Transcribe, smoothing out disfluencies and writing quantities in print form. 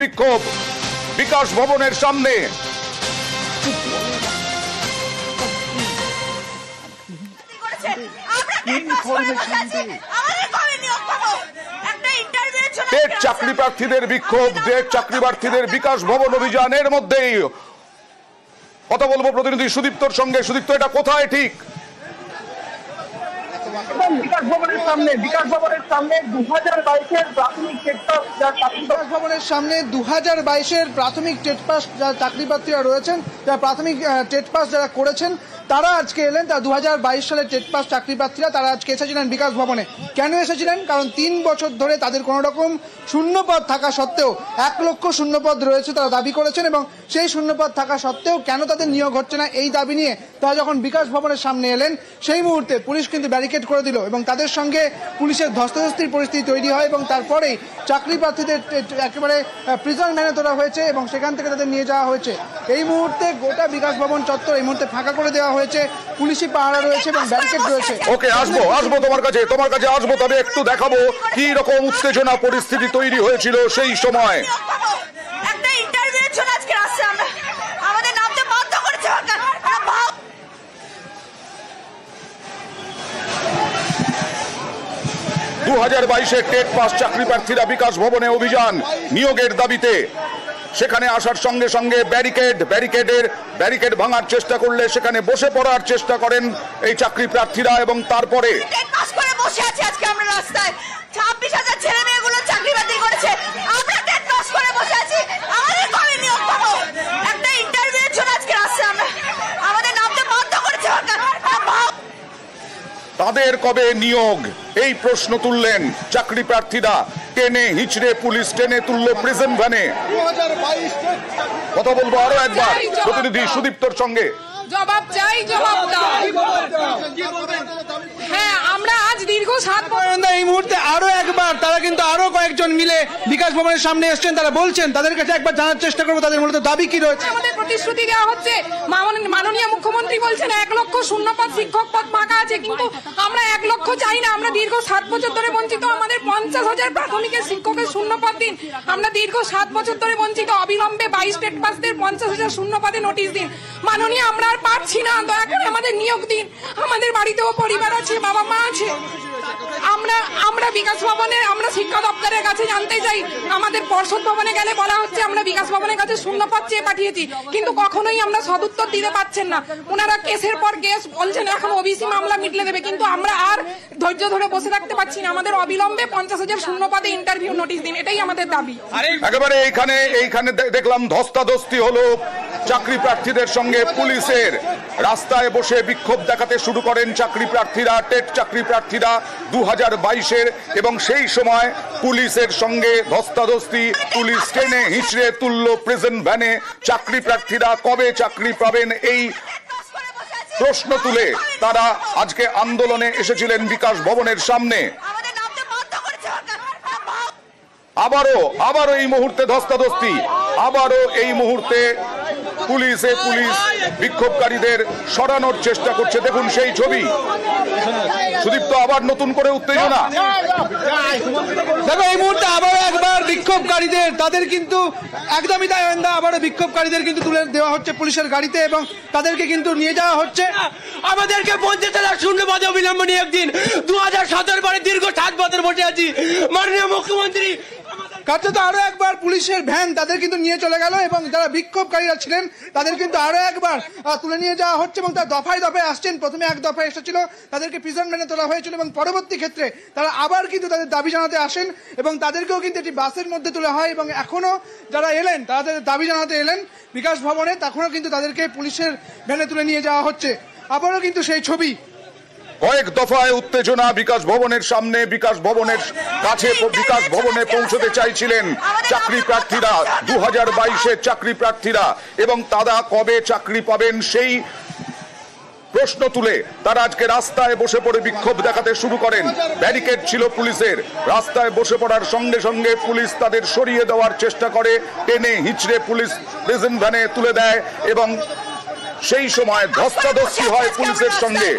বিক্ষোভ বিকাশ ভবনের সামনে। টেট চাকরি প্রার্থীদের বিক্ষোভ, টেট চাকরি প্রার্থীদের বিকাশ ভবন অভিযানের মধ্যেই কথা বলবো প্রতিনিধি সুদীপ্তর সঙ্গে। সুদীপ্ত, এটা কোথায় ঠিক? বিকাশ ভবনের সামনে 2022-এর প্রাথমিক টেট পাস বিকাশ ভবনের সামনে 2022-এর প্রাথমিক টেট পাস যারা চাকরি প্রার্থীরা রয়েছেন, যারা প্রাথমিক টেট পাস যারা করেছেন তারা আজকে এলেন। তা 2022 সালের টেট পাস চাকরি প্রার্থীরা তারা আজকে এসেছিলেন বিকাশ ভবনে। কেন এসেছিলেন? কারণ 3 বছর ধরে তাদের কোনো রকম শূন্যপদ থাকা সত্ত্বেও 1 লক্ষ শূন্যপদ রয়েছে তারা দাবি করেছেন, এবং সেই শূন্যপদ থাকা সত্ত্বেও কেন তাদের নিয়োগ হচ্ছে না এই দাবি নিয়ে তারা যখন বিকাশ ভবনের সামনে এলেন সেই মুহূর্তে পুলিশ কিন্তু ব্যারিকেড করে দিল এবং তাদের সঙ্গে পুলিশের ধস্তাধস্তির পরিস্থিতি তৈরি হয় এবং তারপরেই চাকরি প্রার্থীদের একেবারে প্রিজন ভ্যানে তোলা হয়েছে এবং সেখান থেকে তাদের নিয়ে যাওয়া হয়েছে। এই মুহূর্তে গোটা বিকাশ ভবন চত্বর এই মুহূর্তে ফাঁকা করে দেওয়া হয়েছে, পুলিশি পাহারা রয়েছে এবং ব্যারিকেড রয়েছে। ওকে, আসবো তোমার কাছে আসবো, তবে একটু দেখাবো কি রকম উত্তেজনা পরিস্থিতি তৈরি হয়েছিল সেই সময়। একটা ইন্টারভিউর জন্য আজকে আসছে, আমাদের নামতে বাধ্য করেছে সরকার। 2022-এর টেট পাস চাকরি প্রার্থীরা বিকাশ ভবনে অভিযান নিয়োগের দাবিতে। সেখানে আসার সঙ্গে সঙ্গে ব্যারিকেড ভাঙার চেষ্টা করলে সেখানে বসে পড়ার চেষ্টা করেন এই চাকরি প্রার্থীরা এবং তারপরে টেট পাস করে বসে আছি আজকে আমরা রাস্তায়। 26,000 ছেলে মেয়েগুলো চাকরি বাতিল করেছে, আমরা টেট পাস করে বসে আছি। আমাদের কবে নিয়োগ পাবো? একটা ইন্টারভিউর জন্য আজকে আসছে, আমাদের নামতে বাধ্য করেছে সরকার। তাদের কবে নিয়োগ এই প্রশ্ন তুললেন চাকরি প্রার্থীরা। টেনে হিচড়ে পুলিশ টেনে তুলল প্রিজন ভ্যানে। কথা বলবো আরো একবার প্রতিনিধি সুদীপ্তর সঙ্গে। জবাব চাই, জবাব দাও। হ্যাঁ, আমরা আজ দীর্ঘ 7 বছর এই মুহূর্তে আরো একবার তারা কিন্তু আরো কয়েকজন মিলে বিকাশ ভবনের সামনে এসেছেন। তারা বলছেন, তাদের কাছে একবার জানার চেষ্টা করবো তাদের মূলত দাবি কি রয়েছে। আমাদের প্রতিশ্রুতি দেওয়া হচ্ছে, মাননীয় মুখ্যমন্ত্রী বলছেন 1 লক্ষ শূন্যপদ শিক্ষক পদ ফাঁকা আছে, কিন্তু আমরা 1 লক্ষ চাই না। আমরা দীর্ঘ 7 বছর ধরে বঞ্চিত। আমাদের 50,000 প্রাথমিকের শিক্ষকের শূন্যপদ দিন। আমরা দীর্ঘ 7 বছর ধরে বঞ্চিত। অবিলম্বে 22 টেট পাসদের 50,000 শূন্যপদে নোটিশ দিন। মাননীয়, আমরা আর পারছি না, দয়া করে আমাদের নিয়োগ দিন। আমাদের বাড়িতেও পরিবার আছে, বাবা মা আছে। আমরা বিকাশ ভবনে, আমরা শিক্ষা দপ্তরের কাছে জানতে চাই। আমাদের পর্ষদ ভবনে গেলে বলা হচ্ছে আমরা বিকাশ ভবনের কাছে শূন্যপদ চেয়ে পাঠিয়েছি, কিন্তু কখনোই আমরা সদুত্তর দিতে পারছেন না। ওনারা কেসের পর কেস বলছেন এখন ওবিসি মামলা মিটলে দেবে, কিন্তু আমরা আর ধৈর্য ধরে বসে থাকতে পারছি না। আমাদের অবিলম্বে 50,000 শূন্যপদে ইন্টারভিউ নোটিশ দিন, এটাই আমাদের দাবি। একেবারে এইখানে দেখলাম ধস্তাধস্তি হলো চাকরি প্রার্থীদের সঙ্গে পুলিশের। রাস্তায় বসে বিক্ষোভ দেখাতে শুরু করেন চাকরি প্রার্থীরা, টেট চাকরি প্রার্থীরা 2022-এর, এবং সেই সময় পুলিশের সঙ্গে ধস্তাধস্তি, পুলিশ টেনে হিঁচড়ে তুলল প্রিজন ভ্যানে। চাকরি প্রার্থীরা কবে চাকরি পাবেন এই প্রশ্ন তুলে তারা আজকে আন্দোলনে এসেছিলেন বিকাশ ভবনের সামনে। আবারও এই মুহূর্তে ধস্তাধস্তি, আবারও এই মুহূর্তে পুলিশ বিক্ষোভকারীদের সরানোর চেষ্টা করছে। দেখুন সেই ছবি। সুদীপ্ত, আবার নতুন করে উত্তেজনা। দেখো এই মুহূর্তে আবারও একবার বিক্ষোভকারীদের তাদের কিন্তু একদমই তাই আন্দা, আবারও বিক্ষোভকারীদের কিন্তু তুলে দেওয়া হচ্ছে পুলিশের গাড়িতে এবং তাদেরকে কিন্তু নিয়ে যাওয়া হচ্ছে। আমাদেরকে 50,000 শূন্যপদে অবিলম্বে নিয়োগ দিন। 2017 পরে দীর্ঘ 7 বছর বসে আছি। মাননীয় মুখ্যমন্ত্রী, কার্যত আরো একবার পুলিশের ভ্যান তাদের কিন্তু নিয়ে চলে গেল এবং যারা বিক্ষোভকারীরা ছিলেন তাদের কিন্তু আরো একবার তুলে নিয়ে যাওয়া হচ্ছে এবং তারা দফায় দফায় আসছেন। প্রথমে 1 দফায় এসেছিল, তাদেরকে প্রিজন ভ্যানে তোলা হয়েছিল এবং পরবর্তী ক্ষেত্রে তারা আবার কিন্তু তাদের দাবি জানাতে আসেন এবং তাদেরকেও কিন্তু একটি বাসের মধ্যে তোলা হয় এবং এখনো যারা এলেন তারা তাদের দাবি জানাতে এলেন বিকাশ ভবনে, তখনও কিন্তু তাদেরকে পুলিশের ভ্যানে তুলে নিয়ে যাওয়া হচ্ছে। আবারও কিন্তু সেই ছবি। কয়েক দফায় উত্তেজনা বিকাশ ভবনের সামনে, বিকাশ ভবনের কাছে বিকাশ ভবনে পৌঁছতে চাইছিলেন চাকরি প্রার্থীরা, 2022-এর চাকরি প্রার্থীরা, এবং তারা কবে চাকরি পাবেন সেই প্রশ্ন তুলে তারা আজকে রাস্তায় বসে পড়ে বিক্ষোভ দেখাতে শুরু করেন। ব্যারিকেড ছিল পুলিশের। রাস্তায় বসে পড়ার সঙ্গে সঙ্গে পুলিশ তাদের সরিয়ে দেওয়ার চেষ্টা করে, টেনে হিচড়ে পুলিশ প্রিজন ভ্যানে তুলে দেয় এবং সেই সময় ধস্তাধস্তি হয় পুলিশের সঙ্গে।